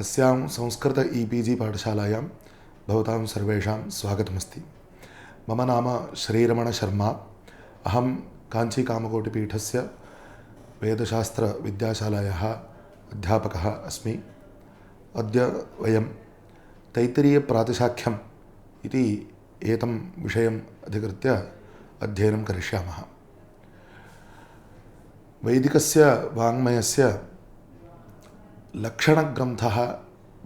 अस्यां संस्कृत EPG पाठशालायां भवतां सर्वेषां स्वागतमस्ति। मम नाम श्रीरमणशर्मा। अहं काञ्चीकामकोटिपीठस्य वेदशास्त्रविद्याशालायाः अध्यापकः अस्मि। अद्य वयं तैत्तिरीयप्रातिशाख्यम् इति एतं विषयम् अधिकृत्य अध्ययनं करिष्यामः। वैदिकस्य वाङ्मयस्य लक्षणग्रन्थः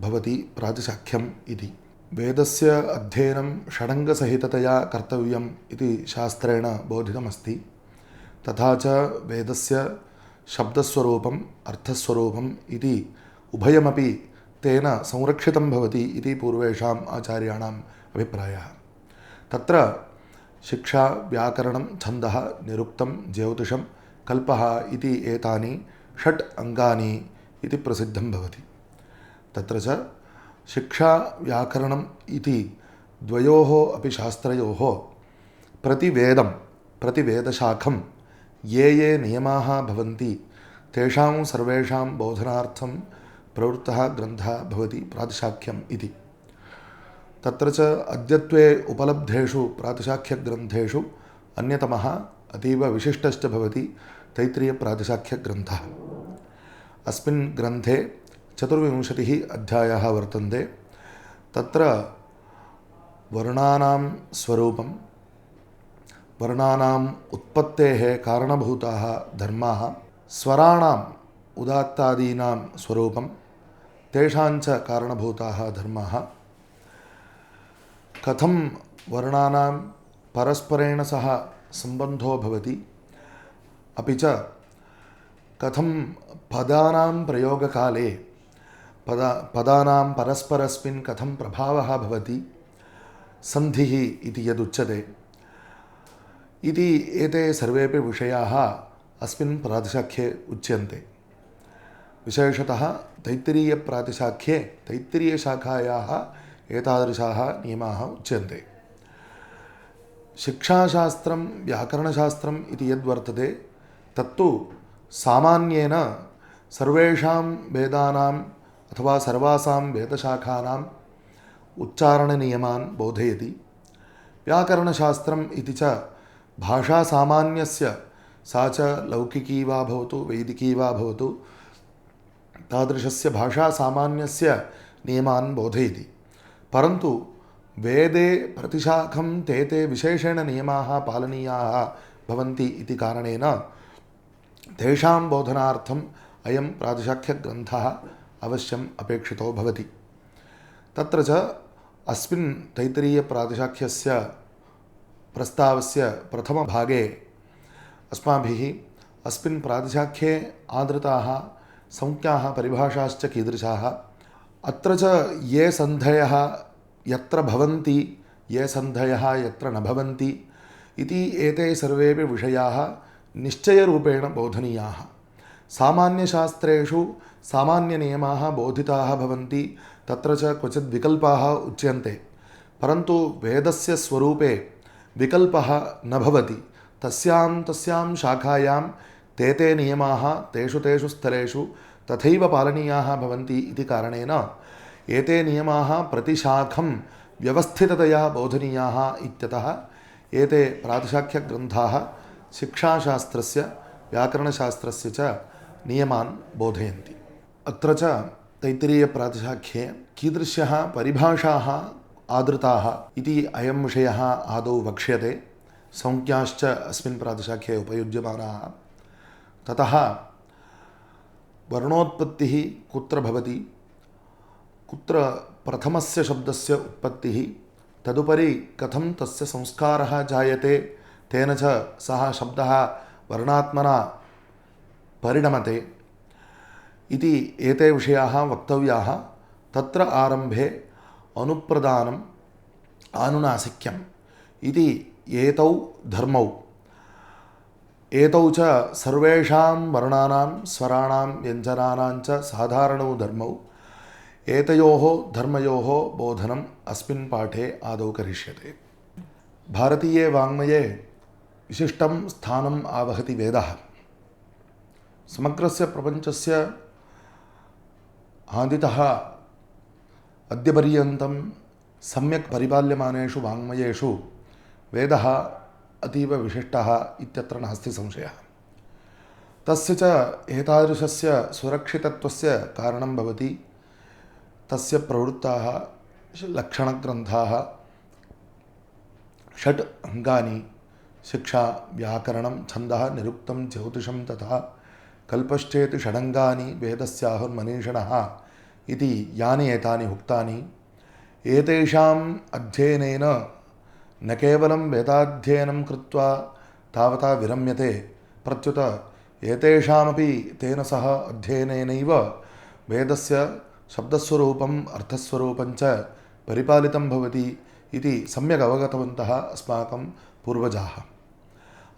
भवति प्रातिशाख्यम् इति। वेदस्य अध्ययनं षडङ्गसहिततया कर्तव्यम् इति शास्त्रेण बोधितमस्ति। तथा च वेदस्य शब्दस्वरूपम् अर्थस्वरूपम् इति उभयमपि तेन संरक्षितं भवति इति पूर्वेषाम् आचार्याणाम् अभिप्रायः। तत्र शिक्षा, व्याकरणं, छन्दः, निरुक्तं, ज्योतिषं, कल्पः इति एतानि षट् अङ्गानि इति प्रसिद्धं भवति। तत्र च शिक्षा व्याकरणम् इति द्वयोः अपि शास्त्रयोः प्रतिवेदशाखं ये नियमाः भवन्ति तेषां सर्वेषां बोधनार्थं प्रवृत्तः ग्रन्थः भवति प्रातिशाख्यम् इति। तत्र च अद्यत्वे उपलब्धेषु प्रातिशाख्यग्रन्थेषु अन्यतमः अतीव विशिष्टश्च भवति तैत्तिरीयप्रातिशाख्यग्रन्थः। अस्मिन् ग्रन्थे 24 अध्यायाः वर्तन्ते। तत्र वर्णानां स्वरूपं, वर्णानाम् उत्पत्तेः कारणभूताः धर्माः, स्वराणाम् उदात्तादीनां स्वरूपं, तेषाञ्च कारणभूताः धर्माः, कथं वर्णानां परस्परेण सह सम्बन्धो भवति, अपि च कथं पदानां प्रयोगकाले पदानां परस्परस्मिन् कथं प्रभावः भवति, सन्धिः इति यदुच्यते इति एते सर्वेपि विषयाः अस्मिन् प्रातिशाख्ये उच्यन्ते। विशेषतः तैत्तिरीयप्रातिशाख्ये तैत्तिरीयशाखायाः एतादृशाः नियमाः उच्यन्ते। शिक्षाशास्त्रं व्याकरणशास्त्रम् इति यद्वर्तते तत्तु सामान्येन सर्वेषां वेदानाम् अथवा सर्वासां वेदशाखानाम् उच्चारणनियमान् बोधयति। व्याकरणशास्त्रम् इति च भाषासामान्यस्य, सा च लौकिकी वा भवतु वैदिकी वा भवतु, तादृशस्य भाषासामान्यस्य नियमान् बोधयति। परन्तु वेदे प्रतिशाखं ते विशेषेण नियमाः पालनीयाः भवन्ति इति कारणेन तेषां बोधनार्थम् अयं प्रातिशाख्यग्रन्थः अवश्यम् अपेक्षितो भवति। तत्र च अस्मिन् तैत्तिरीयप्रातिशाख्यस्य प्रस्तावस्य प्रथमभागे अस्माभिः अस्मिन् प्रातिशाख्ये आदृताः संज्ञाः परिभाषाश्च कीदृशाः, अत्र च ये सन्धयः यत्र भवन्ति, ये सन्धयः यत्र न भवन्ति इति एते सर्वेपि विषयाः निश्चयरूपेण बोधनीयाः। सामान्यशास्त्रेषु सामान्यनियमाः बोधिताः भवन्ति, तत्र च क्वचित् विकल्पाः उच्यन्ते। परन्तु वेदस्य स्वरूपे विकल्पः न भवति। तस्यां शाखायां ते नियमाः तेषु स्थलेषु तथैव पालनीयाः भवन्ति इति कारणेन एते नियमाः प्रतिशाखं व्यवस्थिततया बोधनीयाः इत्यतः एते प्रातिशाख्यग्रन्थाः शिक्षाशास्त्रस्य व्याकरणशास्त्रस्य च नियमान् बोधयन्ति। अत्र च तैत्तिरीयप्रातिशाख्ये कीदृश्यः परिभाषाः आदृताः इति अयं विषयः आदौ वक्ष्यते। संज्ञाश्च अस्मिन् प्रातिशाख्ये उपयुज्यमानाः। ततः वर्णोत्पत्तिः कुत्र भवति, कुत्र प्रथमस्य शब्दस्य उत्पत्तिः, तदुपरि कथं तस्य संस्कारः जायते, तेन च सः शब्दः वर्णात्मना परिणमते इति एते विषयाः वक्तव्याः। तत्र आरम्भे अनुप्रदानम् आनुनासिक्यम् इति एतौ धर्मौ, एतौ च सर्वेषां वर्णानां स्वराणां व्यञ्जनानां च साधारणौ धर्मौ, एतयोः धर्मयोः बोधनम् अस्मिन् पाठे आदौ करिष्यते। भारतीये वाङ्मये विशिष्टं स्थानम् आवहति वेदः। समग्रस्य प्रपञ्चस्य आदितः अद्यपर्यन्तं सम्यक् परिपाल्यमानेषु वाङ्मयेषु वेदः अतीव विशिष्टः इत्यत्र नास्ति संशयः। तस्य च एतादृशस्य सुरक्षितत्वस्य कारणं भवति तस्य प्रवृत्ताः लक्षणग्रन्थाः, षट् अङ्गानि शिक्षा, व्याकरणं, छन्दः, निरुक्तं, ज्योतिषं तथा कल्पश्चेति षडङ्गानि वेदस्याहुर्मनीषिणः इति यानि एतानि उक्तानि, एतेषाम् अध्ययनेन न केवलं वेदाध्ययनं कृत्वा तावता विरम्यते, प्रत्युत एतेषामपि तेन सह अध्ययनेनैव वेदस्य शब्दस्वरूपम् अर्थस्वरूपं च परिपालितं भवति इति सम्यक् अवगतवन्तः अस्माकं पूर्वजाः।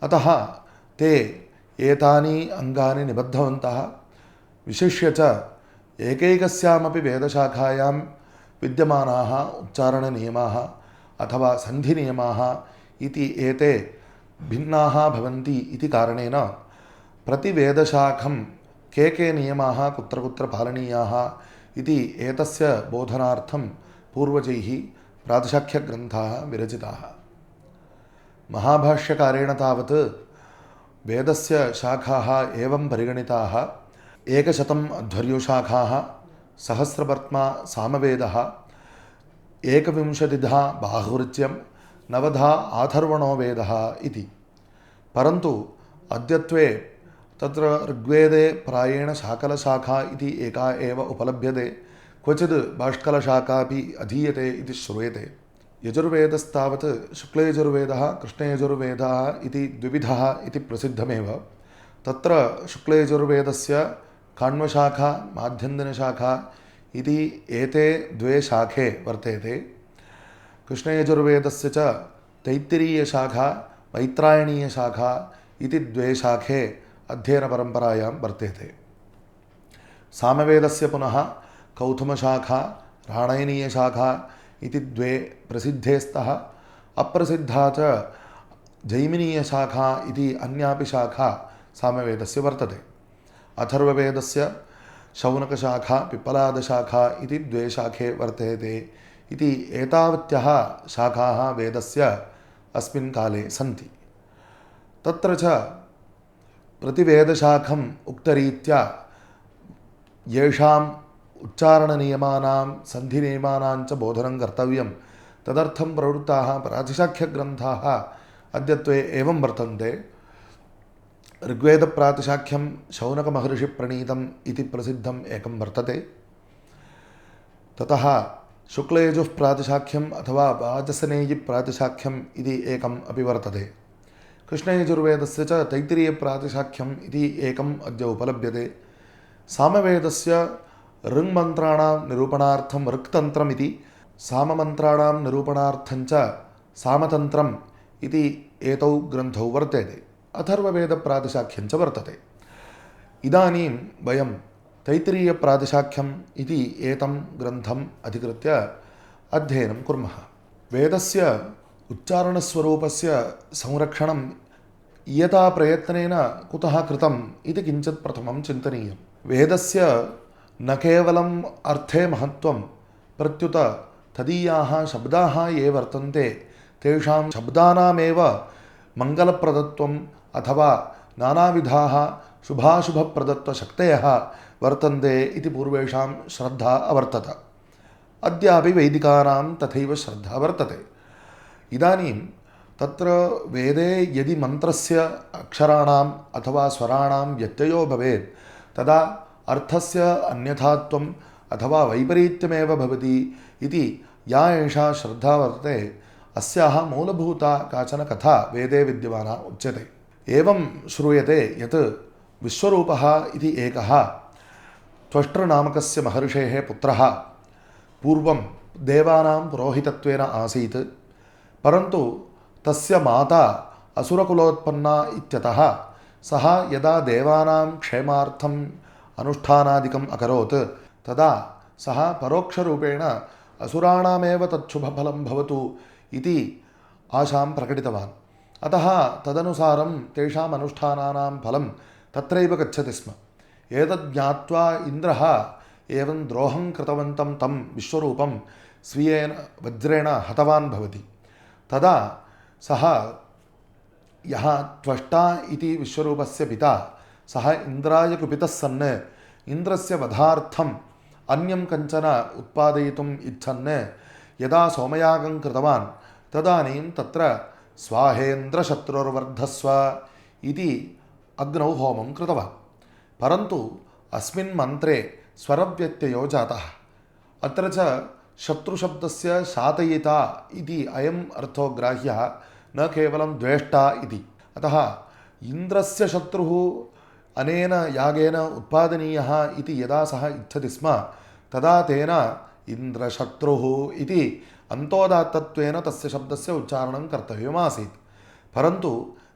अतः ते एतानि अङ्गानि निबद्धवन्तः। विशिष्य च एकैकस्यामपि वेदशाखायां विद्यमानाः उच्चारणनियमाः अथवा सन्धिनियमाः इति एते भिन्नाः भवन्ति इति कारणेन प्रतिवेदशाखं के नियमाः कुत्र कुत्र पालनीयाः इति एतस्य बोधनार्थं पूर्वजैः प्रातिशाख्यग्रन्थाः विरचिताः। महाभाष्यकारेण तावत् वेदस्य शाखाः एवं परिगणिताः: 100 अध्वर्युशाखाः, सहस्रवर्त्मा सामवेदः, 21 बाहुरुच्यं, 9 आथर्वणो वेदः इति। परन्तु अद्यत्वे तत्र ऋग्वेदे प्रायेण शाकलशाखा इति एका एव उपलभ्यते, क्वचित् बाष्कलशाखापि अधीयते इति श्रूयते। यजुर्वेदस्तावत् शुक्लयजुर्वेदः, कृष्णयजुर्वेदः इति द्विविधः इति प्रसिद्धमेव। तत्र शुक्लयजुर्वेदस्य काण्वशाखा, माध्यन्दिनशाखा इति एते द्वे शाखे वर्तेते। कृष्णयजुर्वेदस्य च तैत्तिरीयशाखा, मैत्रायणीयशाखा इति द्वे शाखे अध्ययनपरम्परायां वर्तेते। सामवेदस्य पुनः कौथुमशाखा, राणयनीयशाखा इति द्वे प्रसिद्धे स्तः। अप्रसिद्धा च जैमिनीयशाखा इति अन्यापि शाखा सामवेदस्य वर्तते। अथर्ववेदस्य शौनकशाखा, पिप्पलादशाखा इति द्वे शाखे वर्तेते इति एतावत्यः शाखाः वेदस्य अस्मिन् काले सन्ति। तत्र च प्रतिवेदशाखम् उक्तरीत्या येषाम् उच्चारणनियमानां सन्धिनियमानां च बोधनं कर्तव्यं, तदर्थं प्रवृत्ताः प्रातिशाख्यग्रन्थाः अद्यत्वे एवं वर्तन्ते। ऋग्वेदप्रातिशाख्यं शौनकमहर्षिप्रणीतम् इति प्रसिद्धम् एकं वर्तते। ततः शुक्लयजुः प्रातिशाख्यम् अथवा वाजसनेयिप्रातिशाख्यम् इति एकम् अपि वर्तते। कृष्णयजुर्वेदस्य च तैत्तिरीयप्रातिशाख्यम् इति एकम् अद्य उपलभ्यते। सामवेदस्य ऋङ्मन्त्राणां निरूपणार्थं ऋक्तन्त्रम् इति, साममन्त्राणां निरूपणार्थं च सामतन्त्रम् इति एतौ ग्रन्थौ वर्तेते। अथर्ववेदप्रातिशाख्यं च वर्तते। इदानीं वयं तैत्तिरीयप्रातिशाख्यम् इति एतं ग्रन्थम् अधिकृत्य अध्ययनं कुर्मः। वेदस्य उच्चारणस्वरूपस्य संरक्षणं इयता प्रयत्नेन कुतः कृतम् इति किञ्चित् प्रथमं चिन्तनीयं। वेदस्य न केवलम् अर्थे महत्त्वं, प्रत्युत तदीयाः शब्दाः ये वर्तन्ते तेषां शब्दानामेव मङ्गलप्रदत्वम् अथवा नानाविधाः शुभाशुभप्रदत्वशक्तयः वर्तन्ते इति पूर्वेषां श्रद्धा अवर्तत। अद्यापि वैदिकानां तथैव श्रद्धा वर्तते। इदानीं तत्र वेदे यदि मन्त्रस्य अक्षराणाम् अथवा स्वराणां व्यत्ययो भवेत् तदा अर्थस्य अन्यथात्वम् अथवा वैपरीत्यमेव भवति इति या एषा श्रद्धा वर्तते, अस्याः मूलभूता काचन कथा वेदे विद्यमाना उच्यते। एवं श्रूयते यत् विश्वरूपः इति एकः त्वष्ट्रनामकस्य महर्षेः पुत्रः पूर्वं देवानां पुरोहितत्वेन आसीत्, परन्तु तस्य माता असुरकुलोत्पन्ना इत्यतः सः यदा देवानां क्षेमार्थम् अनुष्ठानादिकम् अकरोत् तदा सः परोक्षरूपेण असुराणामेव तच्छुभफलं भवतु इति आशां प्रकटितवान्। अतः तदनुसारं तेषाम् अनुष्ठानानां फलं तत्रैव गच्छति स्म। एतद् ज्ञात्वा इन्द्रः एवं द्रोहं कृतवन्तं तं विश्वरूपं स्वीयेन वज्रेण हतवान् भवति। तदा सः यः त्वष्टा इति विश्वरूपस्य पिता सः इन्द्राय कुपितः सन् इन्द्रस्य वधार्थम् अन्यं कञ्चन उत्पादयितुम् इच्छन् यदा सोमयागं कृतवान् तदानीं तत्र स्वाहेन्द्रशत्रुर्वर्धस्व इति अग्नौ होमं कृतवान्। परन्तु अस्मिन् मन्त्रे स्वरव्यत्ययो जातः। अत्र च शत्रुशब्दस्य शातयिता इति अयम् अर्थो ग्राह्यः, न केवलं द्वेष्टा इति। अतः इन्द्रस्य शत्रुः अनेन यागेन उत्पादनीयः इति यदा सः इच्छति स्म तदा तेन इन्द्रशत्रुः इति अन्तोदात्तत्वेन तस्य शब्दस्य उच्चारणं कर्तव्यमासीत्। परन्तु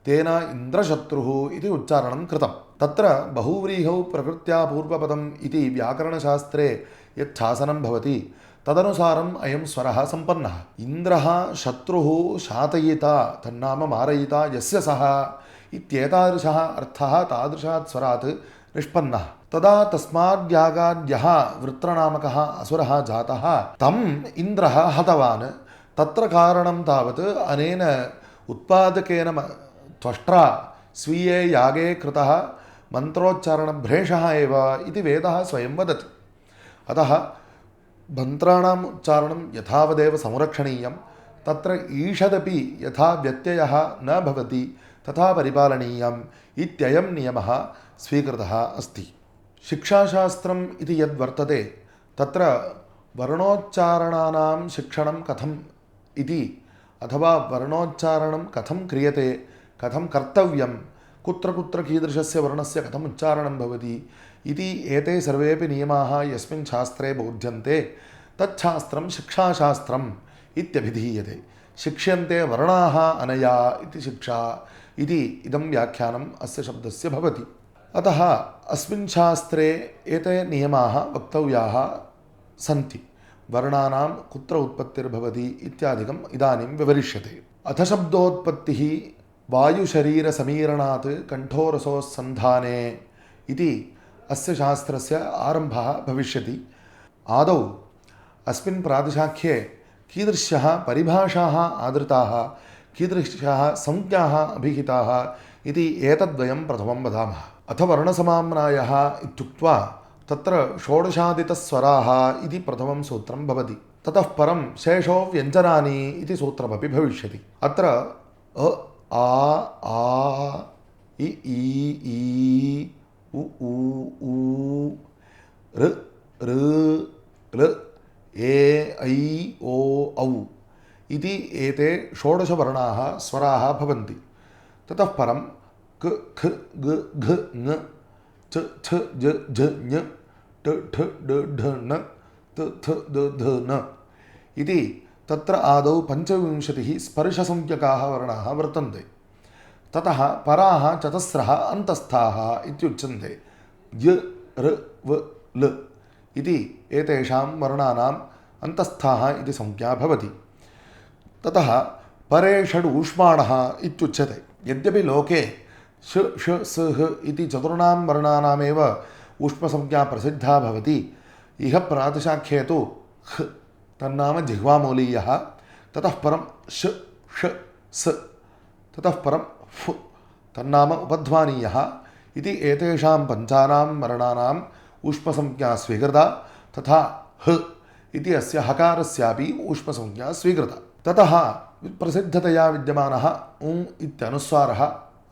तेन इन्द्रशत्रुः इति उच्चारणं कृतं। तत्र बहुव्रीहौ प्रकृत्या पूर्वपदम् इति व्याकरणशास्त्रे यत् शासनं भवति तदनुसारम् अयं स्वरः सम्पन्नः। इन्द्रः शत्रुः शातयिता तन्नाम मारयिता यस्य सः इत्येतादृशः अर्थः तादृशात् स्वरात् निष्पन्नः। तदा तस्माद्यागाद्यः वृत्रनामकः असुरः जातः तम् इन्द्रः हतवान्। तत्र कारणं तावत् अनेन उत्पादकेन त्वष्ट्रा स्वीये यागे कृतः मन्त्रोच्चारणभ्रेषः एव इति वेदः स्वयं वदति। अतः मन्त्राणाम् उच्चारणं यथावदेव संरक्षणीयं, तत्र ईषदपि यथा व्यत्ययः न भवति तथा परिपालनीयम् इत्ययं नियमः स्वीकृतः अस्ति। शिक्षाशास्त्रम् इति यद्वर्तते तत्र वर्णोच्चारणानां शिक्षणं कथम् इति, अथवा वर्णोच्चारणं कथं क्रियते, कथं कर्तव्यं, कुत्र कुत्र कीदृशस्य वर्णस्य कथम् उच्चारणं भवति इति एते सर्वेपि नियमाः यस्मिन् शास्त्रे बोध्यन्ते तच्छास्त्रं शिक्षाशास्त्रम् इत्यभिधीयते। शिक्ष्यन्ते वर्णाः अनया इति शिक्षा इति इदं व्याख्यानम् अस्य शब्दस्य भवति। अतः अस्मिन् शास्त्रे एते नियमाः वक्तव्याः सन्ति। वर्णानां कुत्र उत्पत्तिर्भवति इत्यादिकम् इदानीं विवरिष्यते। अथ शब्दोत्पत्तिः वायुशरीरसमीरणात् कण्ठोरसोस्सन्धाने इति अस्य शास्त्रस्य आरम्भः भविष्यति। आदौ अस्मिन् प्रातिशाख्ये कीदृश्यः परिभाषाः आदृताः, कीदृश्यः संज्ञाः अभिहिताः इति एतद्वयं प्रथमं वदामः। अथ वर्णसमाम्नायः इत्युक्त्वा तत्र षोडशादितस्वराः इति प्रथमं सूत्रं भवति। ततः परं शेषो व्यञ्जनानि इति सूत्रमपि भविष्यति। अत्र अ आ इ ई उ ऊ ऋ ऋ ए ऐ ओ औ इति एते षोडशवर्णाः स्वराः भवन्ति। ततः परं क ख ग घ ङ च छ ज झ ञ ट ठ ड ढ ण त थ द ध न इति तत्र आदौ 25 स्पर्शसंज्ञकाः वर्णाः वर्तन्ते। ततः पराः चतस्रः अन्तस्थाः इत्युच्यन्ते। य ऋ व ल इति एतेषां वर्णानाम् अन्तस्थाः इति संज्ञा भवति। ततः परे षड् ऊष्माणः इत्युच्यते। यद्यपि लोके श ष स ह इति चतुर्णां वर्णानामेव ऊष्मसंज्ञा प्रसिद्धा भवति, इह प्रातिशाख्ये तु ह तन्नाम जिह्वामूलीयः, ततः परं श ष स ततः परं फु तन्नाम उपध्वानीयः इति एतेषां पञ्चानां वर्णानाम् ऊष्मसंज्ञा स्वीकृता। तथा ह इति अस्य हकारस्यापि ऊष्मसंज्ञा स्वीकृता। ततः प्रसिद्धतया विद्यमानः उम् इत्यनुस्वारः,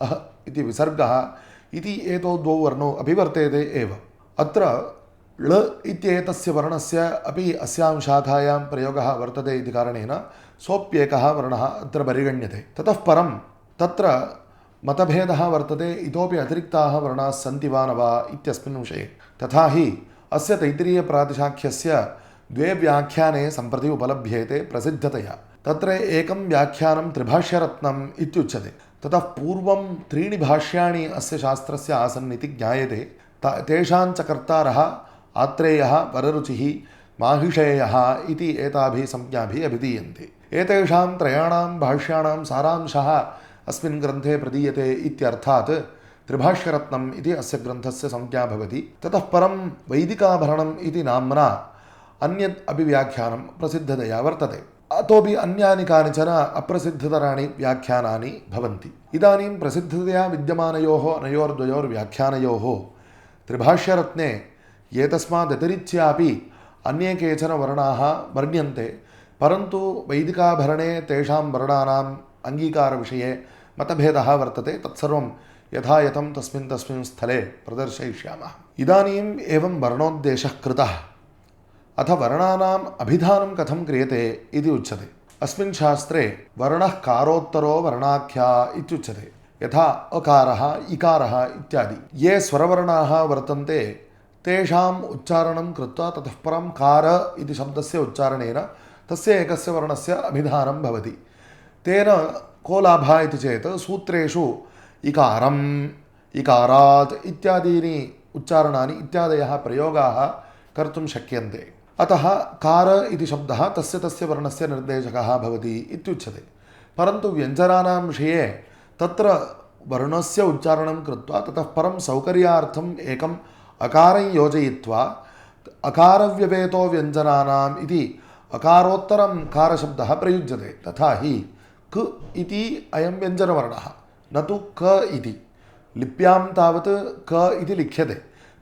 अह इति विसर्गः इति एतौ द्वौ वर्णौ अपि वर्तेते एव। अत्र ळ इत्येतस्य वर्णस्य अपि अस्यां शाखायां प्रयोगः वर्तते इति कारणेन सोऽप्येकः वर्णः अत्र परिगण्यते। ततः परं तत्र मतभेदः वर्तते, इतोपि अतिरिक्ताः वर्णाः सन्ति वा न वा इत्यस्मिन् विषये। तथा हि अस्य तैत्तिरीयप्रातिशाख्यस्य द्वे व्याख्याने सम्प्रति उपलभ्येते प्रसिद्धतया। तत्र एकं व्याख्यानं त्रिभाष्यरत्नम् इत्युच्यते। ततः पूर्वं 3 भाष्याणि अस्य शास्त्रस्य आसन् इति ज्ञायते। तेषां च कर्तारः आत्रेयः, वररुचिः, माहिषेयः इति एताभिः संज्ञाभिः अभिधीयन्ते। एतेषां त्रयाणां भाष्याणां सारांशः अस्मिन् ग्रन्थे प्रदीयते इत्यर्थात् त्रिभाष्यरत्नम् इति अस्य ग्रन्थस्य संज्ञा भवति। ततः परं वैदिकाभरणम् इति नाम्ना अन्यत् अपि व्याख्यानं प्रसिद्धतया वर्तते। अतोपि अन्यानि कानिचन अप्रसिद्धतराणि व्याख्यानानि भवन्ति। इदानीं प्रसिद्धतया विद्यमानयोः अनयोर्द्वयोर्व्याख्यानयोः त्रिभाष्यरत्ने एतस्मादतिरिच्यापि अन्ये केचन वर्णाः वर्ण्यन्ते, परन्तु वैदिकाभरणे तेषां वर्णानाम् अङ्गीकारविषये मतभेदः वर्तते। तत्सर्वं यथा यथं तस्मिन् स्थले प्रदर्शयिष्यामः। इदानीम् एवं वर्णोद्देशः कृतः, अथ वर्णानाम् अभिधानं कथं क्रियते इति उच्यते। अस्मिन् शास्त्रे वर्णः कारोत्तरो वर्णाख्या इत्युच्यते। यथा अकारः, इकारः इत्यादि ये स्वरवर्णाः वर्तन्ते तेषाम् उच्चारणं कृत्वा ततः परं कार इति शब्दस्य उच्चारणेन तस्य एकस्य वर्णस्य अभिधानं भवति। तेन को लाभः इति चेत् सूत्रेषु इकारम्, इकारात् इत्यादीनि उच्चारणानि इत्यादयः प्रयोगाः कर्तुं शक्यन्ते। अतः कार इति शब्दः तस्य वर्णस्य निर्देशकः भवति इत्युच्यते। परन्तु व्यञ्जनानां विषये तत्र वर्णस्य उच्चारणं कृत्वा ततः परं सौकर्यार्थम् एकम् अकारं योजयित्वा अकारव्यपेतो व्यञ्जनानाम् इति अकारोत्तरं कारशब्दः प्रयुज्यते। तथा हि क इति अयं व्यञ्जनवर्णः, न तु क इति। लिप्यां तावत् क इति लिख्यते,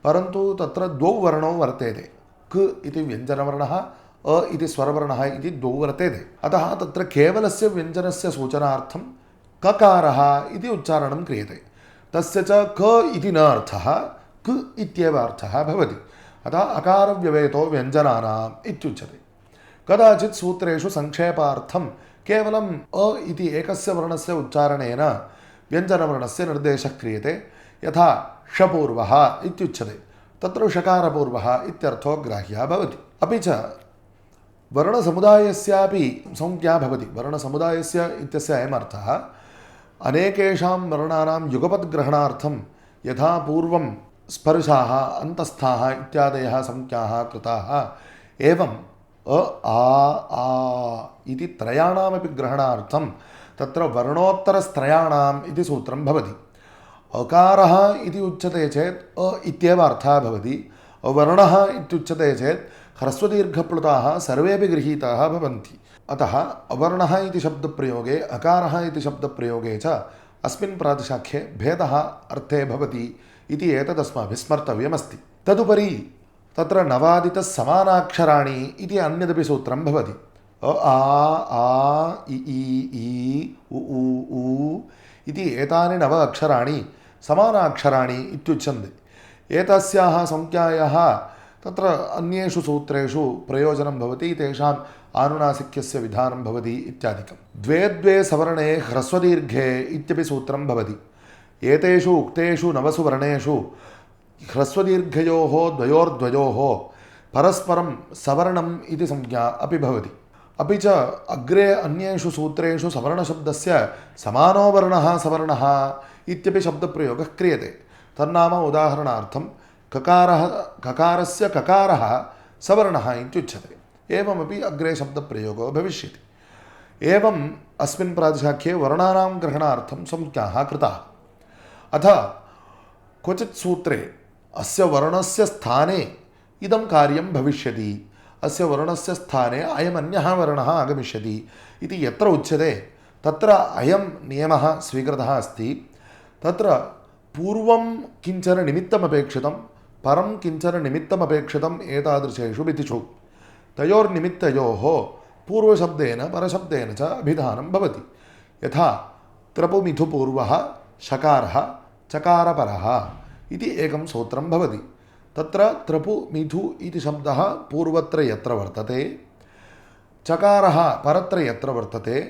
परन्तु तत्र द्वौ वर्णौ वर्तेते। क इति व्यञ्जनवर्णः, अ इति स्वरवर्णः इति द्वौ वर्तेते। अतः तत्र केवलस्य व्यञ्जनस्य सूचनार्थं ककारः इति उच्चारणं क्रियते। तस्य च क इति न अर्थः, क इत्येव अर्थः भवति। अतः अकारव्यपेतो व्यञ्जनानाम् इत्युच्यते। कदाचित् सूत्रेषु संक्षेपार्थं केवलम् अ इति एकस्य वर्णस्य उच्चारणेन व्यञ्जनवर्णस्य निर्देशः क्रियते। यथा षपूर्वः इत्युच्यते, तत्र षकारपूर्वः इत्यर्थो ग्राह्यः भवति। अपि च वर्णसमुदायस्यापि संज्ञा भवति। वर्णसमुदायस्य इत्यस्य अयमर्थः अनेकेषां वर्णानां युगपद्ग्रहणार्थं यथा पूर्वं स्पर्शाः, अन्तस्थाः इत्यादयः संज्ञाः कृताः, एवं अ आ इति त्रयाणामपि ग्रहणार्थं तत्र वर्णोत्तरस्त्रयाणाम् इति सूत्रं भवति। अकारः इति उच्यते चेत् अ इत्येव अर्थः भवति। वर्णः इत्युच्यते चेत् ह्रस्वदीर्घप्लुताः सर्वेपि गृहीताः भवन्ति। अतः अवर्णः इति शब्दप्रयोगे, अकारः इति शब्दप्रयोगे च अस्मिन् प्रातिशाख्ये भेदः अर्थे भवति इति एतदस्माभिः स्मर्तव्यमस्ति। तदुपरि तत्र नवादितसमानाक्षराणि इति अन्यदपि सूत्रं भवति। अ आ इ ई उ ऊ इति एतानि नव अक्षराणि समानाक्षराणि इत्युच्यन्ते। एतस्याः संज्ञायाः तत्र अन्येषु सूत्रेषु प्रयोजनं भवति, तेषाम् आनुनासिक्यस्य विधानं भवति इत्यादिकं। द्वे द्वे सवर्णे ह्रस्वदीर्घे इत्यपि सूत्रं भवति। एतेषु उक्तेषु नवसु वर्णेषु ह्रस्वदीर्घयोः द्वयोर्द्वयोः परस्परं सवर्णम् इति संज्ञा अपि भवति। अपि च अग्रे अन्येषु सूत्रेषु सवर्णशब्दस्य समानो वर्णः सवर्णः इत्यपि शब्दप्रयोगः क्रियते। तन्नाम उदाहरणार्थं ककारस्य ककारः सवर्णः इत्युच्यते। एवमपि अग्रे शब्दप्रयोगो भविष्यति। एवम् अस्मिन् प्रातिशाख्ये वर्णानां ग्रहणार्थं संज्ञाः कृताः। अथ क्वचित् सूत्रे अस्य वर्णस्य स्थाने इदं कार्यं भविष्यति, अस्य वर्णस्य स्थाने अयमन्यः वर्णः आगमिष्यति इति यत्र उच्यते तत्र अयं नियमः स्वीकृतः अस्ति। तत्र पूर्वं किञ्चन निमित्तमपेक्षितं, परं किञ्चन निमित्तमपेक्षितम् एतादृशेषु विधिषु तयोर्निमित्तयोः पूर्वशब्देन परशब्देन च अभिधानं भवति। यथा त्रपुमिथुपूर्वः शकारः चकारपरः इति एकं सूत्रं भवति। तत्र त्रपु मिथु इति शब्दः पूर्वत्र यत्र वर्तते, चकारः परत्र यत्र वर्तते,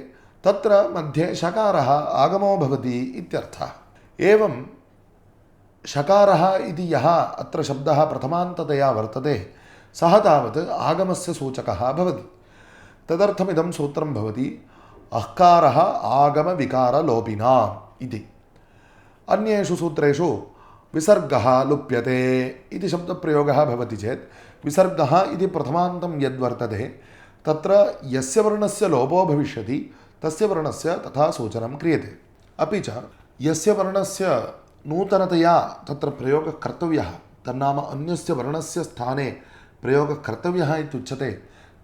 तत्र मध्ये शकारः आगमो भवति इत्यर्थः। एवं शकारः इति यः अत्र शब्दः प्रथमान्ततया वर्तते सः तावत् आगमस्य सूचकः भवति। तदर्थमिदं सूत्रं भवति अह्कारः आगमविकारलोपिनाम् इति। अन्येषु सूत्रेषु विसर्गः लुप्यते इति शब्दप्रयोगः भवति चेत् विसर्गः इति प्रथमान्तं यद्वर्तते तत्र यस्य वर्णस्य लोपो भविष्यति तस्य वर्णस्य तथा सूचनं क्रियते। अपि च यस्य वर्णस्य नूतनतया तत्र प्रयोगः कर्तव्यः, तन्नाम अन्यस्य वर्णस्य स्थाने प्रयोगः कर्तव्यः इत्युच्यते,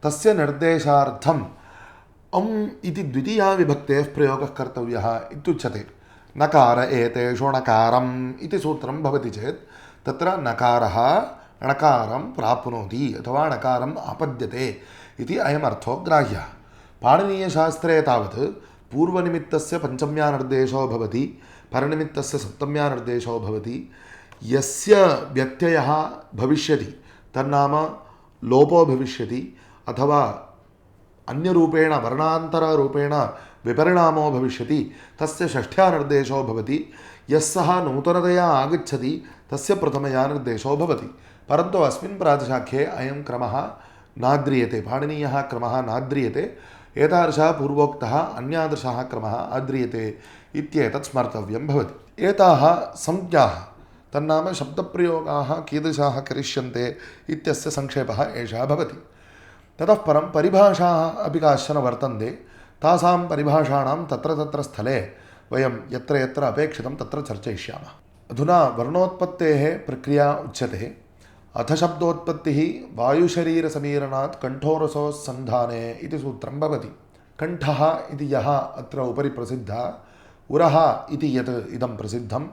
तस्य निर्देशार्थम् अम् इति द्वितीया विभक्तेः प्रयोगः कर्तव्यः इत्युच्यते। नकार एतेषु णकारम् इति सूत्रं भवति चेत् तत्र नकारः णकारं प्राप्नोति अथवा णकारम् आपद्यते इति अयमर्थो ग्राह्यः। पाणिनीयशास्त्रे तावत् पूर्वनिमित्तस्य पञ्चम्या निर्देशो भवति, परनिमित्तस्य सप्तम्या निर्देशो भवति। यस्य व्यत्ययः भविष्यति तन्नाम लोपो भविष्यति अथवा अन्यरूपेण वर्णान्तररूपेण विपरिणामो भविष्यति, तस्य षष्ठ्या निर्देशो भवति। यस्सः नूतनतया आगच्छति तस्य प्रथमया निर्देशो भवति। परन्तु अस्मिन् प्रातिशाख्ये अयं क्रमः नाद्रियते, पाणिनीयः क्रमः नाद्रियते। एतादृशः पूर्वोक्तः अन्यादृशः क्रमः आद्रियते इत्येतत् स्मर्तव्यं भवति। एताः संज्ञाः तन्नाम शब्दप्रयोगाः कीदृशाः करिष्यन्ते इत्यस्य संक्षेपः एषः भवति। ततः परं परिभाषाः अपि काश्चन वर्तन्ते। तासां परिभाषाणां तत्र तत्र स्थले वयं यत्र यत्र अपेक्षितं तत्र चर्चयिष्यामः। अधुना वर्णोत्पत्तेः प्रक्रिया उच्यते। अथ शब्दोत्पत्तिः वायुशरीरसमीरणात् कण्ठोरसोस्सन्धाने इति सूत्रं भवति। कण्ठः इति यः अत्र उपरि प्रसिद्धः, उरः इति यत् इदं प्रसिद्धम्,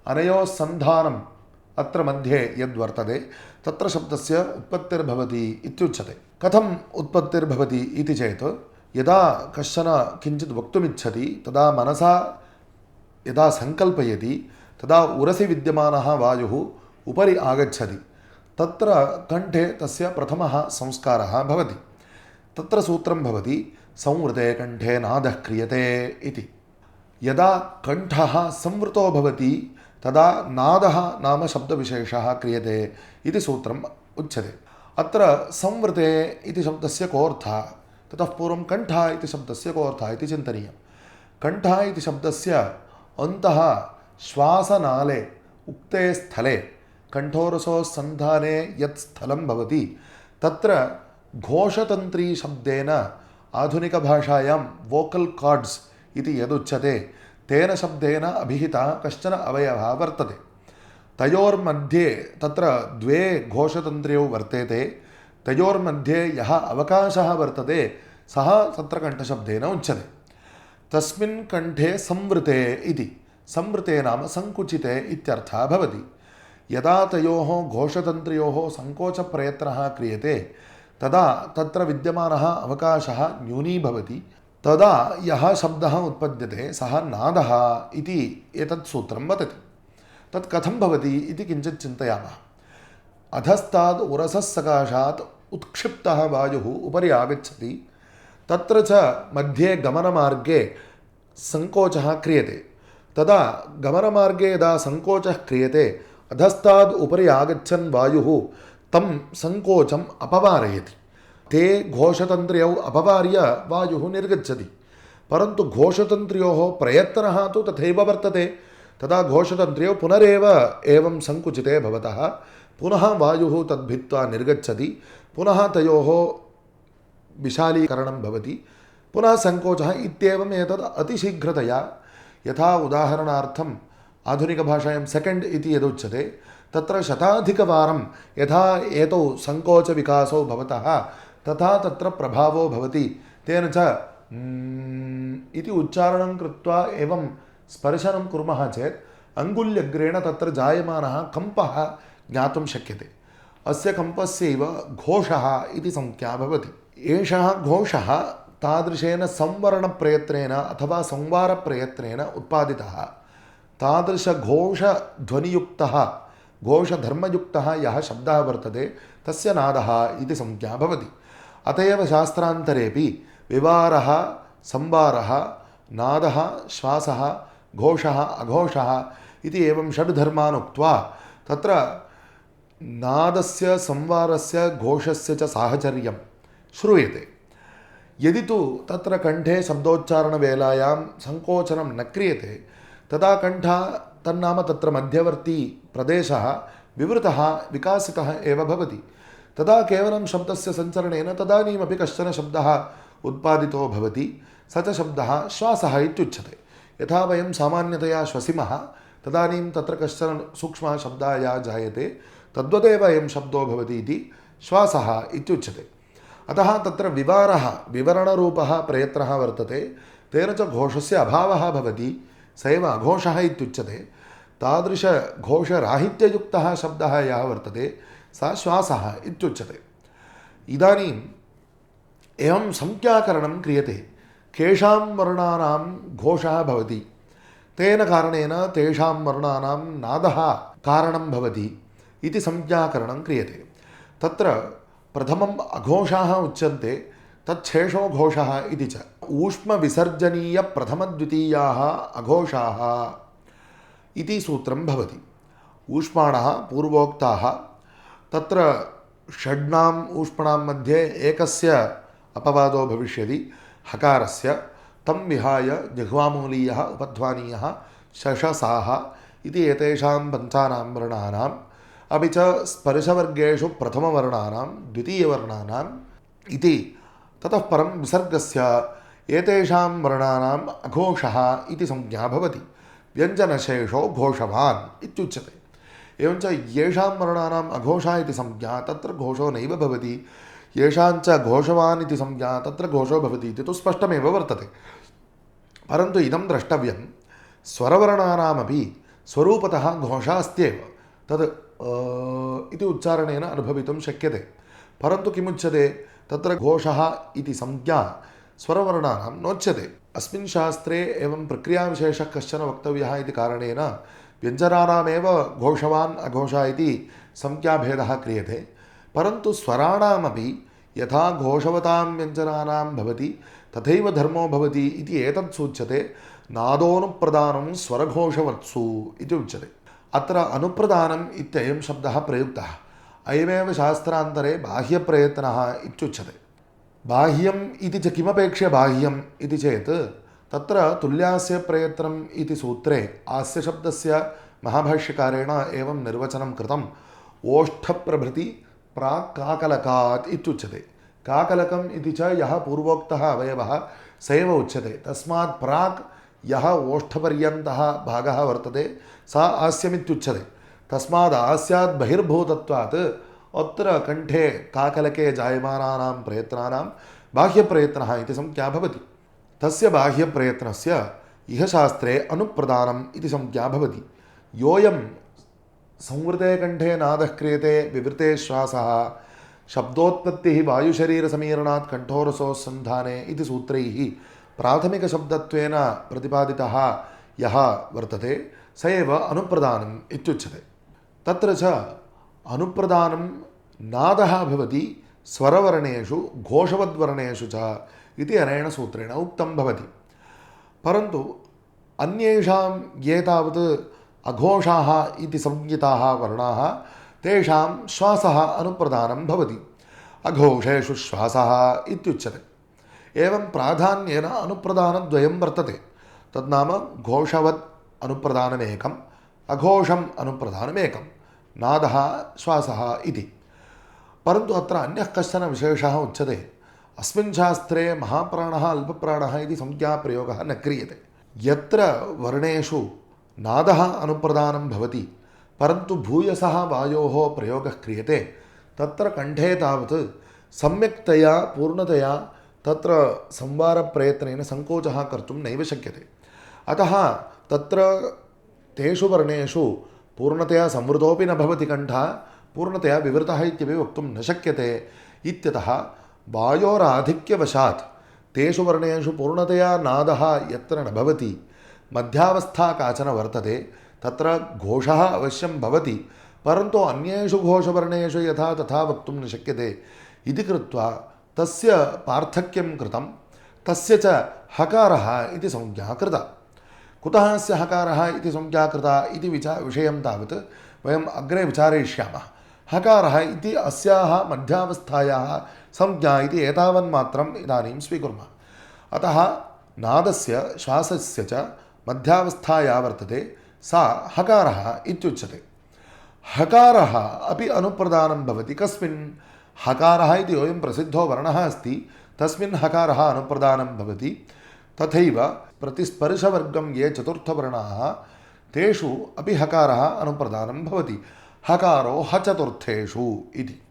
अनयोः सन्धानम् अत्र मध्ये यद्वर्तते तत्र शब्दस्य उत्पत्तिर्भवति इत्युच्यते। कथम् उत्पत्तिर्भवति इति चेत् यदा कश्चन किञ्चित् वक्तुमिच्छति तदा मनसा यदा सङ्कल्पयति तदा उरसि विद्यमानः वायुः उपरि आगच्छति, तत्र कण्ठे तस्य प्रथमः संस्कारः भवति। तत्र सूत्रं भवति संवृते कण्ठे नादः क्रियते इति। यदा कण्ठः संवृतो भवति तदा नादः नाम शब्दविशेषः क्रियते इति सूत्रम् उच्यते। अत्र संवृते इति शब्दस्य कोऽर्थः, ततः पूर्वं कण्ठः इति शब्दस्य कोऽर्थः इति चिन्तनीयं। कण्ठः इति शब्दस्य अन्तः श्वासनाले उक्ते स्थले कण्ठोरसोस्सन्धाने यत् स्थलं भवति तत्र घोषतन्त्रीशब्देन आधुनिकभाषायां वोकल् कार्ड्स् इति यदुच्यते तेन शब्देन अभिहितः कश्चन अवयवः वर्तते। तयोर्मध्ये तत्र द्वे घोषतन्त्र्यौ वर्तेते, तयोर्मध्ये यः अवकाशः वर्तते सः तत्र कण्ठशब्देन उच्यते। तस्मिन् कण्ठे संवृते इति, संवृते नाम सङ्कुचिते इत्यर्थः भवति। यदा तयोः घोषतन्त्र्योः सङ्कोचप्रयत्नः क्रियते तदा तत्र विद्यमानः अवकाशः न्यूनीभवति, तदा यः शब्दः उत्पद्यते सः नादः इति एतत् सूत्रं वदति। तत् कथं भवति इति किञ्चित् चिन्तयामः। अधस्ताद् उरसः सकाशात् उत्क्षिप्तः वायुः उपरि आगच्छति, तत्र च मध्ये गमनमार्गे सङ्कोचः क्रियते। तदा गमनमार्गे यदा सङ्कोचः क्रियते अधस्ताद् उपरि आगच्छन् वायुः तं सङ्कोचम् अपवारयति। ते घोषतन्त्र्यौ अपवार्य वायुः निर्गच्छति, परन्तु घोषतन्त्र्योः प्रयत्नः तु तथैव वर्तते। तदा घोषतन्त्र्यौ पुनरेव एवं सङ्कुचिते भवतः पुनः वायुः तद्भित्त्वा निर्गच्छति, पुनः तयोः विशालीकरणं भवति, पुनः सङ्कोचः इत्येवम् एतद् अतिशीघ्रतया, यथा उदाहरणार्थम् आधुनिकभाषायां सेकेण्ड् इति यदुच्यते तत्र शताधिकवारं यथा एतौ सङ्कोचविकासौ भवतः तथा तत्र प्रभावो भवति। तेन च इति उच्चारणं कृत्वा एवं स्पर्शनं कुर्मः चेत् अङ्गुल्यग्रेण तत्र जायमानः कम्पः ज्ञातुं शक्यते। अस्य कम्पस्यैव घोषः इति संज्ञा भवति। एषः घोषः तादृशेन संवरणप्रयत्नेन अथवा संवारप्रयत्नेन उत्पादितः। तादृशघोषध्वनियुक्तः घोषधर्मयुक्तः यः शब्दः वर्तते तस्य नादः इति संज्ञा भवति। अत एव शास्त्रान्तरेपि विवारः, संवारः, नादः, श्वासः, घोषः, अघोषः इति एवं षड्धर्मान् उक्त्वा तत्र नादस्य, संवारस्य, घोषस्य च साहचर्यं श्रूयते। यदि तु तत्र कण्ठे शब्दोच्चारणवेलायां सङ्कोचनं न क्रियते तदा कण्ठः तन्नाम तत्र मध्यवर्ती प्रदेशः विवृतः विकासितः एव भवति। तदा केवलं शब्दस्य सञ्चरणेन तदानीमपि कश्चन शब्दः उत्पादितो भवति, स च शब्दः श्वासः इत्युच्यते। यथा वयं सामान्यतया श्वसिमः तदानीं तत्र कश्चन सूक्ष्मः शब्दः यः जायते तद्वदेव अयं शब्दो भवति इति श्वासः इत्युच्यते। अतः तत्र विवरणरूपः प्रयत्नः वर्तते, तेन च घोषस्य अभावः भवति, स एव अघोषः इत्युच्यते। तादृशघोषराहित्ययुक्तः शब्दः यः वर्तते सः श्वासः इत्युच्यते। इदानीम् एवं संज्ञाकरणं क्रियते, केषां वर्णानां घोषः भवति, तेन कारणेन तेषां वर्णानां नादः कारणं भवति इति संज्ञाकरणं क्रियते। तत्र प्रथमम् अघोषाः उच्यन्ते, तच्छेषो घोषः इति च। ऊष्मविसर्जनीयप्रथमद्वितीयाः अघोषाः इति सूत्रं भवति। ऊष्माणः पूर्वोक्ताः, तत्र षड्णाम् ऊष्मणां मध्ये एकस्य अपवादो भविष्यति हकारस्य, तं विहाय जिह्वामूलीयः उपध्वानीयः शशसाः इति एतेषां पञ्चानां वर्णानाम्, अपि च स्पर्शवर्गेषु प्रथमवर्णानां द्वितीयवर्णानाम् इति, ततः परं विसर्गस्य एतेषां वर्णानाम् अघोषः इति संज्ञा भवति। व्यञ्जनशेषो घोषवान् इत्युच्यते। एवञ्च येषां वर्णानाम् अघोषः इति संज्ञा तत्र घोषो नैव भवति, येषाञ्च घोषवान् इति संज्ञा तत्र घोषो भवति इति तु स्पष्टमेव वर्तते। परन्तु इदं द्रष्टव्यं, स्वरवर्णानामपि स्वरूपतः घोषः अस्त्येव, तद् इति उच्चारणेन अनुभवितुं शक्यते। परन्तु किमुच्यते, तत्र घोषः इति संज्ञा स्वरवर्णानां नोच्यते। अस्मिन् शास्त्रे एवं प्रक्रियाविशेषः कश्चन वक्तव्यः इति कारणेन व्यञ्जनानामेव घोषवान् अघोषः इति संज्ञाभेदः क्रियते। परन्तु स्वराणामपि यथा घोषवतां व्यञ्जनानां भवति तथैव धर्मो भवति इति एतत् सूच्यते। नादोनुप्रदानं स्वरघोषवत्सु इति उच्यते। अत्र अनुप्रदानम् इत्ययं शब्दः प्रयुक्तः, अयमेव शास्त्रान्तरे बाह्यप्रयत्नः इत्युच्यते। बाह्यम् इति च किमपेक्ष्य बाह्यम् इति चेत्, तत्र तुल्यास्य प्रयत्नम् इति सूत्रे आस्यशब्दस्य महाभाष्यकारेण एवं निर्वचनं कृतम्, ओष्ठप्रभृति प्राक् काकलकात् इत्युच्यते। काकलकम् इति च यः पूर्वोक्तः अवयवः स एव उच्यते। तस्मात् प्राक् यः ओष्ठपर्यन्तः भागः वर्तते सा आस्यमित्युच्यते। तस्माद् आस्यात् बहिर्भूतत्वात् अत्र कण्ठे काकलके जायमानानां प्रयत्नानां बाह्यप्रयत्नः इति संज्ञा भवति। तस्य बाह्यप्रयत्नस्य इह शास्त्रे अनुप्रदानम् इति संज्ञा भवति। योऽयं संवृते कण्ठे नादः क्रियते विवृते श्वासः, शब्दोत्पत्तिः वायुशरीरसमीरणात् कण्ठोरसोस्सन्धाने इति सूत्रैः प्राथमिकशब्दत्वेन प्रतिपादितः यः वर्तते स एव अनुप्रदानम् इत्युच्यते। तत्र च अनुप्रदानं नादः भवति स्वरवर्णेषु घोषवद्वर्णेषु च इति अनेन सूत्रेण उक्तं भवति। परन्तु अन्येषां ये तावत् अघोषाः इति संज्ञिताः वर्णाः, तेषां श्वासः अनुप्रदानं भवति। अघोषेषु श्वासः इत्युच्यते। एवं प्राधान्येन अनुप्रदानद्वयं वर्तते। तद्नाम घोषवत् अनुप्रदानमेकम्, अघोषम् अनुप्रदानमेकं, नादः श्वासः इति। परन्तु अत्र अन्यः कश्चन विशेषः उच्यते। अस्मिन् शास्त्रे महाप्राणः अल्पप्राणः इति संज्ञाप्रयोगः न क्रियते। यत्र वर्णेषु नादः अनुप्रदानं भवति परन्तु भूयसः वायोः प्रयोगः क्रियते, तत्र कण्ठे तावत् सम्यक्तया पूर्णतया तत्र संवारप्रयत्नेन सङ्कोचः कर्तुं नैव शक्यते। अतः तत्र तेषु वर्णेषु पूर्णतया संवृतोऽपि न भवति कण्ठः, पूर्णतया विवृतः इत्यपि वक्तुं न शक्यते। इत्यतः वायोराधिक्यवशात् तेषु वर्णेषु पूर्णतया नादः यत्र न भवति, मध्यावस्था काचन वर्तते, तत्र घोषः अवश्यं भवति, परन्तु अन्येषु घोषवर्णेषु यथा तथा वक्तुं न शक्यते इति कृत्वा तस्य पार्थक्यं कृतं। तस्य च हकारः इति संज्ञा कृता। कुतः अस्य हकारः इति संज्ञा कृता इति विषयं तावत् वयम् अग्रे विचारयिष्यामः। हकारः इति अस्याः मध्यावस्थायाः संज्ञा इति एतावन्मात्रम् इदानीं स्वीकुर्मः। अतः नादस्य श्वासस्य च मध्यावस्था या वर्तते सा हकारः इत्युच्यते। हकारः अपि अनुप्रदानं भवति। कस्मिन्? हकारः इति अयं प्रसिद्धो वर्णः अस्ति, तस्मिन् हकारः अनुप्रदानं भवति। तथैव प्रतिस्पर्शवर्गं ये चतुर्थवर्णाः तेषु अपि हकारः अनुप्रदानं भवति। हकारो हचतुर्थेषु इति।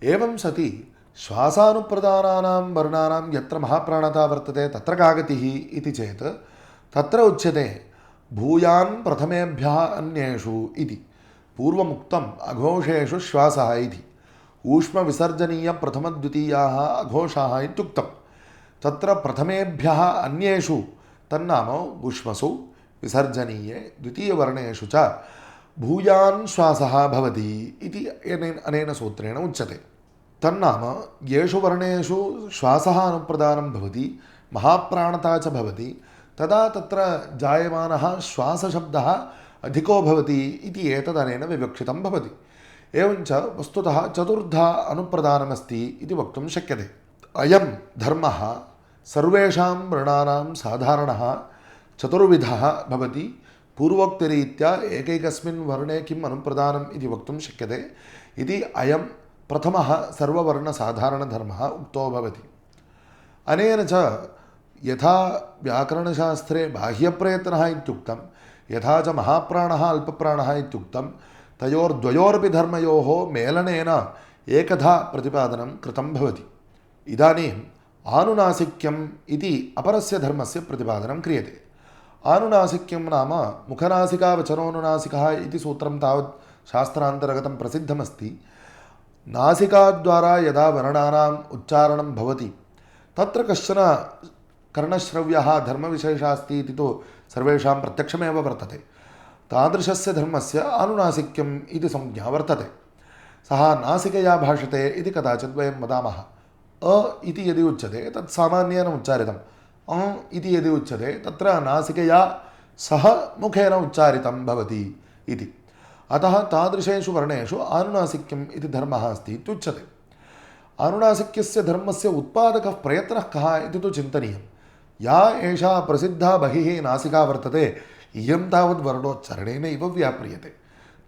एवं सति श्वासानुप्रदानानां वर्णानां यत्र महाप्राणता वर्तते तत्र का गतिः इति चेत् तत्र उच्यते भूयान् प्रथमेभ्यः अन्येषु इति। पूर्वमुक्तम् अघोषेषु श्वासः इति। ऊष्मविसर्जनीयप्रथमद्वितीयाः अघोषाः इत्युक्तं। तत्र प्रथमेभ्यः अन्येषु तन्नाम ऊष्मसु विसर्जनीये द्वितीयवर्णेषु च भूयान् श्वासः भवति इति अनेन सूत्रेण उच्यते। तन्नाम येषु वर्णेषु श्वासः अनुप्रदानं भवति, महाप्राणता च भवति, तदा तत्र जायमानः श्वासशब्दः अधिको भवति इति एतदनेन विवक्षितं भवति। एवञ्च वस्तुतः चतुर्धा अनुप्रदानमस्ति इति वक्तुं शक्यते। अयं धर्मः सर्वेषां वर्णानां साधारणः चतुर्विधः भवति। पूर्वोक्तरीत्या एकैकस्मिन् वर्णे किम् अनुप्रदानम् इति वक्तुं शक्यते इति अयं प्रथमः सर्ववर्णसाधारणधर्मः उक्तो भवति। अनेन च यथा व्याकरणशास्त्रे बाह्यप्रयत्नः इत्युक्तं, यथा च महाप्राणः अल्पप्राणः इत्युक्तं, तयोर्द्वयोरपि धर्मयोः मेलनेन एकधा प्रतिपादनं कृतं भवति। इदानीम् आनुनासिक्यम् इति अपरस्य धर्मस्य प्रतिपादनं क्रियते। आनुनासिक्यं नाम मुखनासिकावचनोनुनासिकः इति सूत्रं तावत् शास्त्रान्तर्गतं प्रसिद्धमस्ति। नासिकाद्वारा यदा वर्णानाम् उच्चारणं भवति तत्र कश्चन कर्णश्रव्यः धर्मविशेषः अस्ति इति तु सर्वेषां प्रत्यक्षमेव वर्तते। तादृशस्य धर्मस्य आनुनासिक्यम् इति संज्ञा वर्तते। सः नासिकया भाषते इति कदाचित् वयं वदामः। अ इति यदि उच्यते तत् सामान्येन उच्चारितम्, अ इति यदि उच्यते तत्र नासिकया सह मुखेन उच्चारितं भवति इति। अतः तादृशेषु वर्णेषु आनुनासिक्यम् इति धर्मः अस्ति इत्युच्यते। आनुनासिक्यस्य धर्मस्य उत्पादकः प्रयत्नः कः इति तु चिन्तनीयं। या एषा प्रसिद्धा बहिः नासिका वर्तते, इयं तावद् वर्णोच्चारणेनैव व्याप्रियते।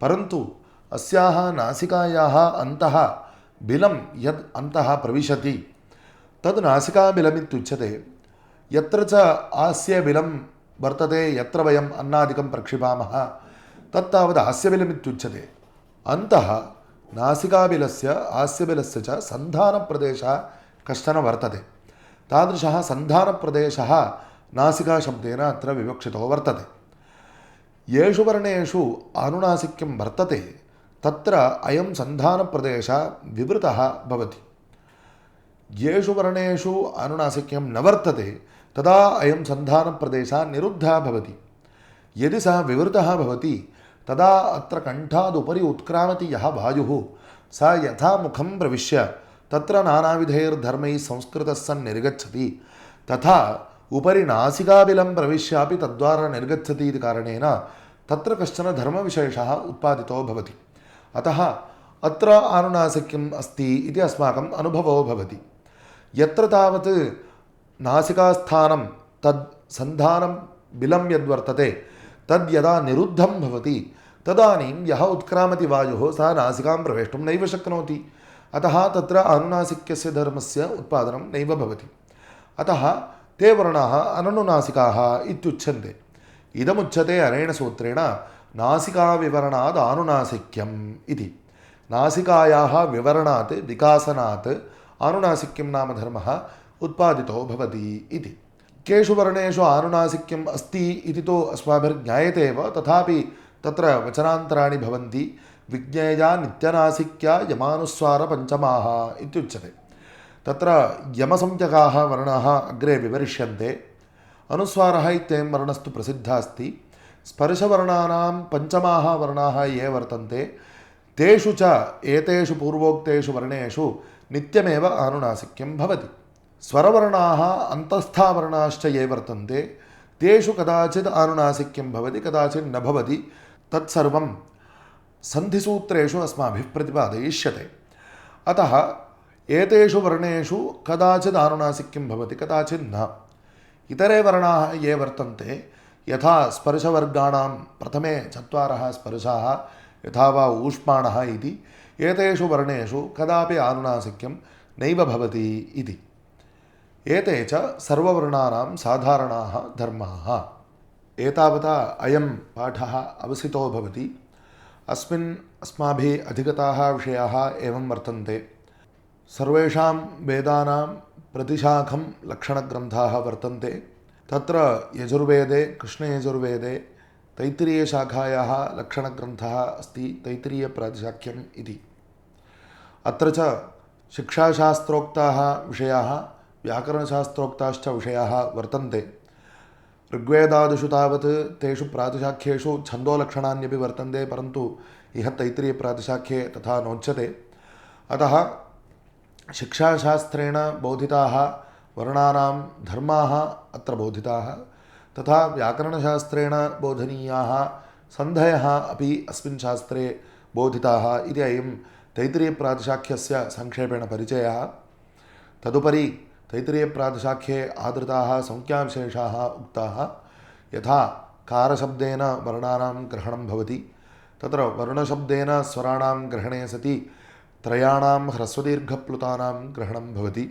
परन्तु अस्याः नासिकायाः अन्तः बिलं यद् अन्तः प्रविशति तद् नासिकाबिलमित्युच्यते। यत्र च आस्यबिलं वर्तते, यत्र वयम् अन्नादिकं प्रक्षिपामः तत्तावत् आस्यबिलमित्युच्यते। अन्तः नासिकाबिलस्य आस्यबिलस्य च सन्धानप्रदेशः कश्चन वर्तते। तादृशः सन्धानप्रदेशः नासिकाशब्देन अत्र विवक्षितो वर्तते। येषु वर्णेषु आनुनासिक्यं वर्तते तत्र अयं सन्धानप्रदेशः विवृतः भवति। येषु वर्णेषु आनुनासिक्यं न वर्तते तदा अयं सन्धानप्रदेशः निरुद्धः भवति। यदि सः विवृतः भवति तदा अत्र कण्ठादुपरि उत्क्रामति यः वायुः, स यथा मुखं प्रविश्य तत्र नानाविधैर्धर्मैः संस्कृतः सन् निर्गच्छति, तथा उपरि नासिकाबिलं प्रविश्यापि तद्वारा निर्गच्छति इति कारणेन तत्र कश्चन धर्मविशेषः उत्पादितो भवति। अतः अत्र आनुनासिक्यम् अस्ति इति अस्माकम् अनुभवो भवति। यत्र तावत् नासिकास्थानं तद् सन्धानं बिलं यद्वर्तते तद् यदा निरुद्धं भवति तदानीं यः उत्क्रामति वायुः सः नासिकां प्रवेष्टुं नैव शक्नोति। अतः तत्र आनुनासिक्यस्य धर्मस्य उत्पादनं नैव भवति। अतः ते वर्णाः अननुनासिकाः इत्युच्यन्ते। इदमुच्यते अनेन सूत्रेण नासिकाविवरणाद् आनुनासिक्यम् इति। नासिकायाः विवरणात् विकासनात् आनुनासिक्यं नाम धर्मः उत्पादितो भवति इति। केषु वर्णेषु आनुनासिक्यम् अस्ति इति तु अस्माभिर्ज्ञायते एव, तथापि तत्र वचनान्तराणि भवन्ति। विज्ञेया नित्यनासिक्या यमानुस्वारपञ्चमाः इत्युच्यते। तत्र यमसंज्ञकाः वर्णाः अग्रे विवरिष्यन्ते। अनुस्वारः इत्ययं वर्णस्तु प्रसिद्धः अस्ति। स्पर्शवर्णानां पञ्चमाः वर्णाः ये वर्तन्ते तेषु च एतेषु पूर्वोक्तेषु वर्णेषु नित्यमेव आनुनासिक्यं भवति। स्वरवर्णाः अन्तस्थावर्णाश्च ये वर्तन्ते तेषु कदाचित् आनुनासिक्यं भवति, कदाचित् न भवति। तत्सर्वं सन्धिसूत्रेषु अस्माभिः प्रतिपादयिष्यते। अतः एतेषु वर्णेषु कदाचित् आनुनासिक्यं भवति, कदाचित् न। इतरे वर्णाः ये वर्तन्ते यथा स्पर्शवर्गाणां प्रथमे चत्वारः स्पर्शाः यथा वा ऊष्माणः इति, एतेषु वर्णेषु कदापि आनुनासिक्यं नैव भवति इति। एते च सर्ववर्णानां साधारणाः धर्माः। एतावता अयं पाठः अवसितो भवति। अस्मिन् अस्माभिः अधिगताः विषयाः एवं वर्तन्ते। सर्वेषां वेदानां प्रतिशाखं लक्षणग्रन्थाः वर्तन्ते। तत्र यजुर्वेदे कृष्णयजुर्वेदे तैत्तिरीयशाखायाः लक्षणग्रन्थः अस्ति तैत्तिरीयप्रातिशाख्यम् इति। अत्र च शिक्षाशास्त्रोक्ताः विषयाः व्याकरणशास्त्रोक्ताश्च विषयाः वर्तन्ते। ऋग्वेदादिषु तावत् तेषु प्रातिशाख्येषु छन्दोलक्षणान्यपि वर्तन्ते, परन्तु इह तैत्तिरीयप्रातिशाख्ये तथा नोच्यते। अतः शिक्षाशास्त्रेण बोधिताः वर्णानां धर्माः अत्र बोधिताः, तथा व्याकरणशास्त्रेण बोधनीयाः सन्धयः अपि अस्मिन् शास्त्रे बोधिताः इति अयं तैत्तिरीयप्रातिशाख्यस्य संक्षेपेण परिचयः। तदुपरि तैत्तिरीयप्रातिशाख्ये आदृताः संज्ञाविशेषाः उक्ताः। यथा कारशब्देन वर्णानां ग्रहणं भवति, तत्र वर्णशब्देन स्वराणां ग्रहणे सति त्रयाणां ह्रस्वदीर्घप्लुतानां ग्रहणं भवति।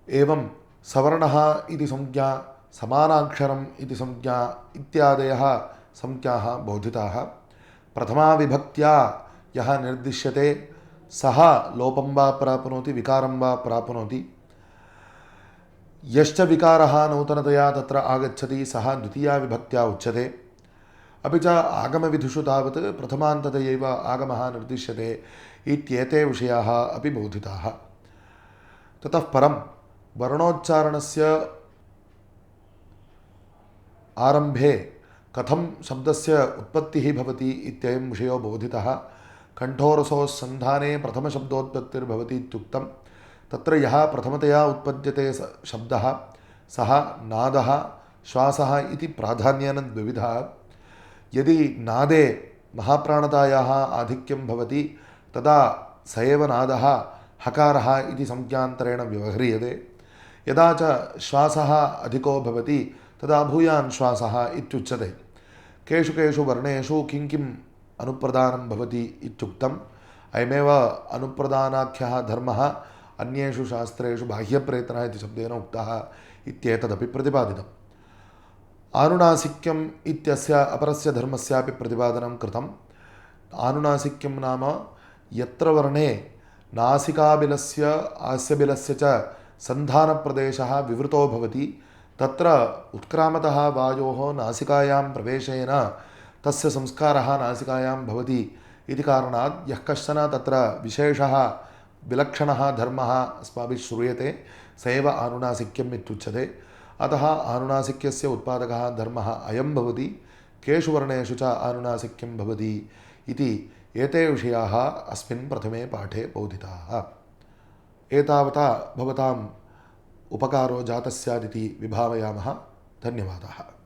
एवं सवर्णः इति संज्ञा, समानाक्षरम् इति संज्ञा इत्यादयः संज्ञाः बोधिताः। प्रथमाविभक्त्या यः निर्दिश्यते सः लोपं वा प्राप्नोति विकारं वा प्राप्नोति। यश्च विकारः नूतनतया तत्र आगच्छति सः द्वितीया विभक्त्या उच्यते। अपि च आगमविधिषु तावत् प्रथमान्ततयैव आगमः निर्दिश्यते इत्येते विषयाः अपि बोधिताः। ततः परं वर्णोच्चारणस्य आरम्भे कथं शब्दस्य उत्पत्तिः भवति इत्ययं विषयो बोधितः। कण्ठोरसोः सन्धाने प्रथमशब्दोत्पत्तिर्भवति इत्युक्तं। तत्र यः प्रथमतया उत्पद्यते शब्दः सः नादः श्वासः इति प्राधान्येन द्विविधः। यदि नादे महाप्राणतायाः आधिक्यं भवति तदा स एव नादः हकारः इति संज्ञान्तरेण व्यवह्रियते। यदा च श्वासः अधिको भवति तदा भूयान् श्वासः इत्युच्यते। केषु केषु वर्णेषु किं किम् अनुप्रदानं भवति इत्युक्तम्। अयमेव अनुप्रदानाख्यः धर्मः अन्येषु शास्त्रेषु बाह्यप्रयत्नः इति शब्देन उक्तः इत्येतदपि प्रतिपादितम्। आनुनासिक्यम् इत्यस्य अपरस्य धर्मस्यापि प्रतिपादनं कृतम्। आनुनासिक्यं नाम यत्र वर्णे नासिकाबिलस्य आस्यबिलस्य च सन्धानप्रदेशः विवृतो भवति तत्र उत्क्रामतः वायोः नासिकायां प्रवेशेन तस्य संस्कारः नासिकायां भवति इति कारणात् यः कश्चन तत्र विशेषः विलक्षणः धर्मः अस्माभिः श्रूयते स एव आनुनासिक्यम् इत्युच्यते। अतः आनुनासिक्यस्य उत्पादकः धर्मः अयं भवति। केषु वर्णेषु च आनुनासिक्यं भवति इति एते विषयाः अस्मिन् प्रथमे पाठे बोधिताः। एतावता भवताम् उपकारो जातः स्यादिति विभावयामः। धन्यवादाः।